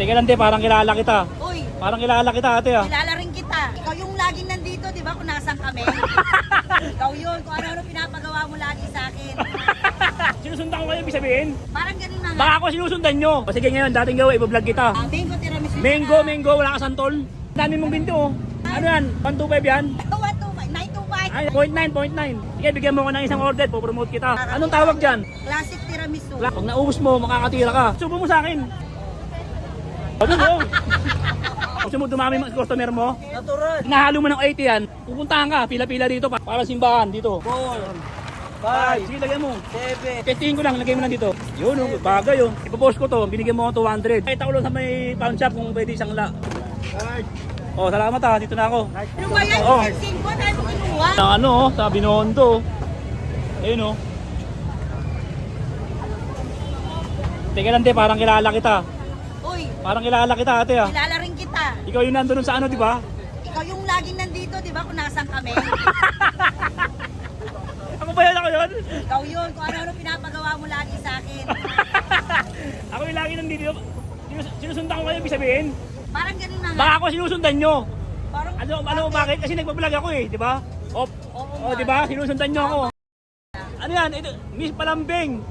Teka lang, parang kilala kita. Uy, Parang kilala kita, ate ah. kilala rin kita. Ikaw yung laging nandito, di ba, kung nasan kami? Ikaw yun, kung ano-ano pinapagawa mo lagi sa akin. Sinusundan ko kayo, ibig sabihin? Parang ganun na nga. Baka ako sinusundan nyo. O sige ngayon, dating gawa, ibablog kita. Mango tiramisu. Mango, wala ka santol. Dami mong binti oh. Ano yan? 125 yan? 925. Ay, 0.9. Sige, bigyan mo ko ng isang order, popromote kita. Anong tawag dyan? Classic tiramisu. Pag naubos mo, makakatira ka. Subo mo sa akin. Ano mo? Gusto mo dumami mga customer mo? Natural. Nahalo mo ng 80 yan, pupuntahan ka, pila-pila dito para simbahan dito. 4, Sige, lagyan mo. 7. Testingin ko lang, lagay mo lang dito. Yun, oh, bagay oh. Ipopost ko to, binigyan mo ako 200. Kahit ako lang sa may pawn shop kung pwede isang la. Oh, salamat ah, dito na ako. Ano ba yan? Oh. Sing ko, tayo mo kinuha. Ang ano oh, sa Binondo. Ayun oh. Teka lang, parang kilala kita. Uy, Parang kilala kita, ate ah. kilala rin kita. Ikaw yung nandun sa ano, di ba? Ikaw yung laging nandito, di ba, kung nasan kami? Ako ba yan? Ako yun? Ikaw yun, kung ano-ano pinapagawa mo lagi sa akin. Ako yung lagi nandito. Sinusundan ko kayo, ibig sabihin? Parang ganun na nga. Baka ako sinusundan nyo. Parang, Ano bakit? Kasi nagpa-vlog ako eh, di ba? Oo Oh, di ba? Sinusundan nyo ako. Ano yan? Ito, Miss Palambing.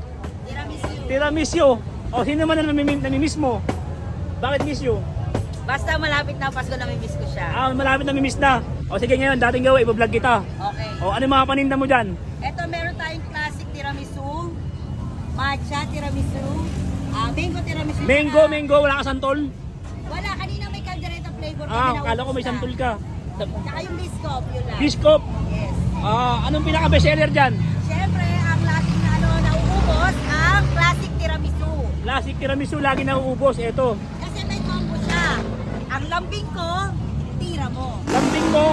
Tiramisu. Tiramisu. O, sino man ang namimiss mo? Bakit miss you? Basta malapit na Pasko, namimiss ko siya. Ah, malapit namimiss na. O sige ngayon, dating gawa, ibablog kita. Okay. O, ano yung mga paninda mo dyan? Ito, meron tayong classic tiramisu, matcha tiramisu, mango tiramisu. Mango, wala ka santol? Wala, kanina may caldereta flavor. Ah, akala ko may santol ka. Tsaka yung biscop, yun lang. Biscop. Yes. Ah, anong pinaka-bestseller dyan? Siyempre, ang laging nauubos, ang classic tiramisu. Classic tiramisu, lagi nauubos. Ito. Kasi may combo siya. Ang lambing ko, tira mo. Lambing mo,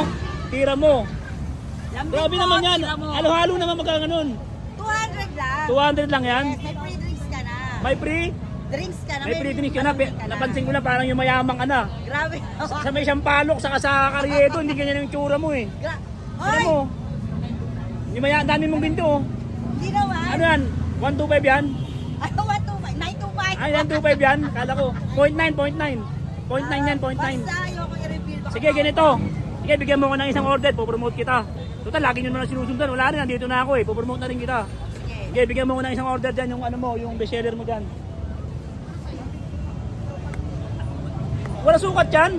tira mo. Lambing Grabe ko, naman yan. tira mo. Halo-halo naman magkano nun. 200 lang. 200 lang yan. Yes, may free drinks ka na. May free? Drinks ka na. May free drink ka na. Napansin ko na parang yung mayamang ka na. Grabe. Sa may sampalok, saka sa karyeto, hindi ganyan yung tsura mo eh. Ano Hoy! mo? Dami mong ginto oh. Hindi naman. Ano yan? 125 yan? Ano, 125? 925. Ay, 125 yan? Kala ko. 0.9. 0.9 yan, 0.9. Basta ayoko i-reveal. Baka Sige, ganito. Sige, bigyan mo ko ng isang order, popromote kita. Total, lagi nyo naman sinusundan. Wala rin, nandito na ako eh. Popromote na rin kita. Sige. Sige, bigyan mo ko ng isang order dyan, yung ano mo, yung bestseller mo dyan. Wala sukat yan?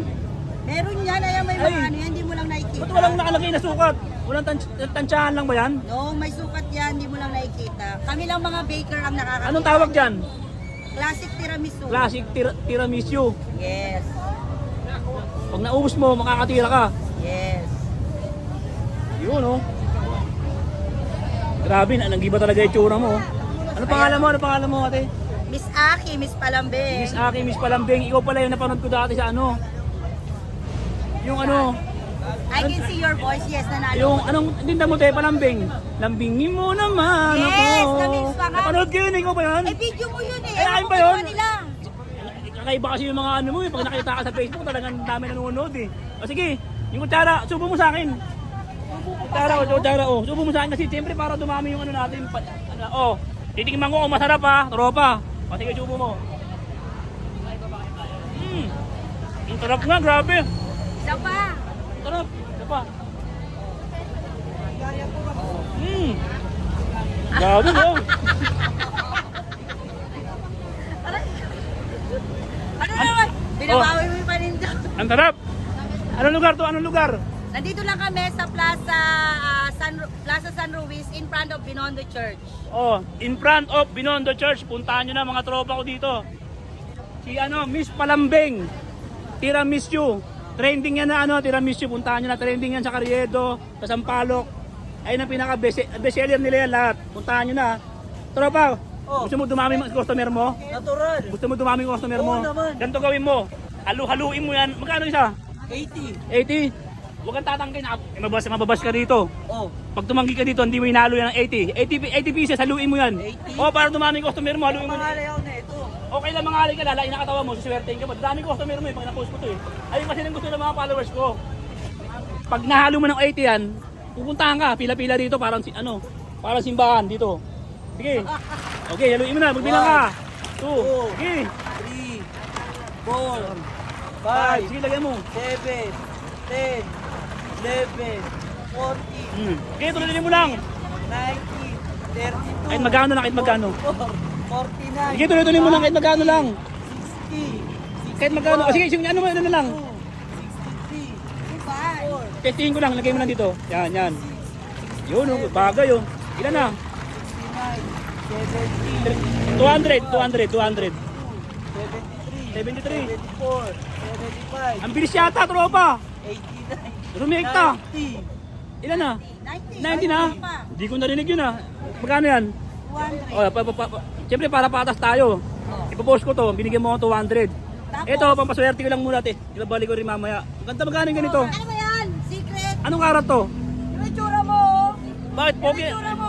Meron yan, ayan may Ay. mga ano yan, hindi mo lang nakikita. Ba't walang nakalagay na sukat? Walang tansyahan lang ba yan? No, may sukat yan, hindi mo lang nakikita. Kami lang mga baker ang nakakakita. Anong tawag dyan? Classic tiramisu. Classic tiramisu. Yes. Pag naubos mo, makakatira ka. Yes. Yun oh. Grabe, nanggiba talaga yung tsura mo. Oh. Ano pangalan mo? Ano pangalan mo ate? Miss Aki, Miss Palambing. Miss Aki, Miss Palambing. Ikaw pala yung napanood ko dati sa ano. Yung ano. I can see your voice, yes, nanalo. Yung anong tinda mo tayo Palambing? Lambingin mo naman Yes, ako. na-miss pa nga. Napanood ko yun, ikaw ba yun? Eh, video mo yun eh. Ay, Ewan ayun ko ba yun? ginawa nila. Kakaiba kasi yung mga ano mo eh. Pag nakita ka sa Facebook, talagang dami nanonood eh. O sige, yung kutsara, subo mo sa akin. Kutsara, oh. Subo mo sa akin kasi siyempre para dumami yung ano natin. Oh, titikman ko kung masarap ha, tropa. O sige, subo mo. Ang sarap nga, grabe. Isa pa. Ang sarap, isa pa. Grabe mo. Ano naman? Binabawi mo yung paninda. Ang sarap. Anong lugar to? Anong lugar? Nandito lang kami sa Plaza San Luis in front of Binondo Church. Oh, in front of Binondo Church. Puntahan nyo na mga tropa ko dito. Si ano, Miss Palambing. Tiramisu. Trending yan na ano, tiramisu. Puntahan nyo na. Trending yan sa Carriedo, sa Sampaloc. Ayun ang pinaka-bestseller nila yan lahat. Puntahan nyo na. Tropa, gusto mo dumami mga customer mo? Natural. Gusto mo dumami mga customer mo? Oo naman. Ganito gawin mo. Halu-haluin mo yan. Magkano isa? 80. 80. Huwag kang tatangkin. Mababas ka dito. Oh. Pag tumanggi ka dito, hindi mo inalo yan ng 80. 80 pieces, haluin mo yan. 80? O, para dumami yung customer mo, haluin mo. Pangalay ako na ito. Okay lang mangalay ka, lalain na katawa mo, suswertein ka ba? Dami customer mo eh, pag na-post ko to eh. Ayun kasi nang gusto ng mga followers ko. Pag nahalo mo ng 80 yan, pupuntahan ka, pila-pila dito, parang parang simbahan dito. Sige. Okay, haluin mo na, magbilang ka. 2, 3, 4, 5. Sige, lagyan mo. 7, 10, 11, 14, Okay, tuloy mo lang. 19, 32, Kahit magkano lang, kahit magkano. 49, Sige, tuloy mo lang, kahit magkano lang. 60, Kahit magkano. Sige, sige, ano na lang. 63, Testingin ko lang, lagay mo lang dito. Yan, yan. Yun, oh, bagay oh. Ilan na? 69, 70, 200, 200, 200. 73, 73. 74, 75, Ang bilis yata, tropa. 89, Rumekta. 90, Ilan na? 90 na? Pa. Hindi ko narinig yun ah. Magkano yan? 200. Oh, Siyempre para patas tayo. Ipopost ko to, binigyan mo ako 200. Ito, pampaswerte ko lang muna te. Ibabalik ko rin mamaya. Ganda magkano yung ganito? Ano ba yan? Secret? Anong karat to? Ano yung tsura mo? Bakit Ano pogi? yung tsura mo?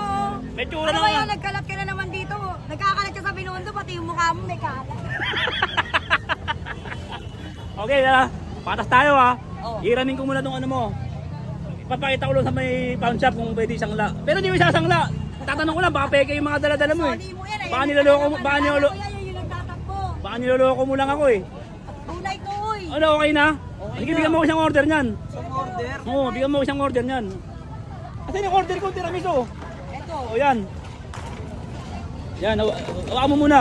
May tsura Ano na ba nga. yan? Nagkalat ka na naman dito. Nagkakalat ka sa Binondo, pati yung mukha mo may kalat. Okay na. Patas tayo ha. Oh. Hiramin ko muna tong ano mo. Ipapakita ko lang sa may pawn shop kung pwede isangla. Pero hindi mo isasangla. Tatanong ko lang, baka peke yung mga dala-dala mo eh. Sorry mo yan. Baka niloloko mo, baka niloloko. Yan yung nagtatakbo. Baka niloloko mo lang ako eh. Tunay to, uy. Ano, okay na? Sige, bigyan mo ko isang order niyan. Isang order. Oo, bigyan mo ko isang order niyan. Asan yung order ko, tiramisu? Ito. O yan. Yan, hawakan mo muna.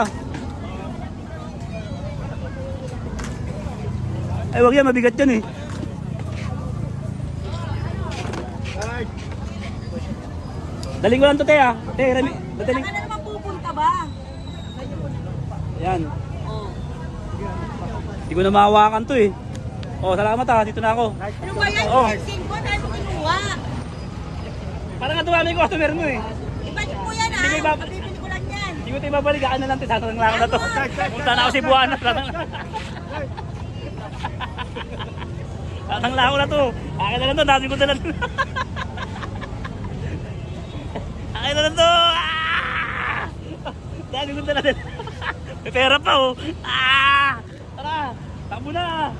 Ay, wag yan, mabigat yan eh. Daling ko lang to, te ah. Te, Rami, madaling. Saan ka na naman pupunta ba? Yan. Oh. Hindi ko na mahawakan to eh. Oh, salamat ah, dito na ako. Ano ba yan? Oh. Sing ko, tayo mo kinuha. Parang nga tuwa na yung customer mo eh. Ibalik mo yan, Hindi ko ha? ibab- Mabibili ko lang yan. Hindi ko tayo babalik, na lang, te, sasarang lang ako na to. Punta na ako si Buwana. Sasarang lang ako na to. Akin na lang to, dami ko na lang. Akin na lang to. Ah! Dami ko na lang. May pera pa oh. Ah! Tara, takbo na.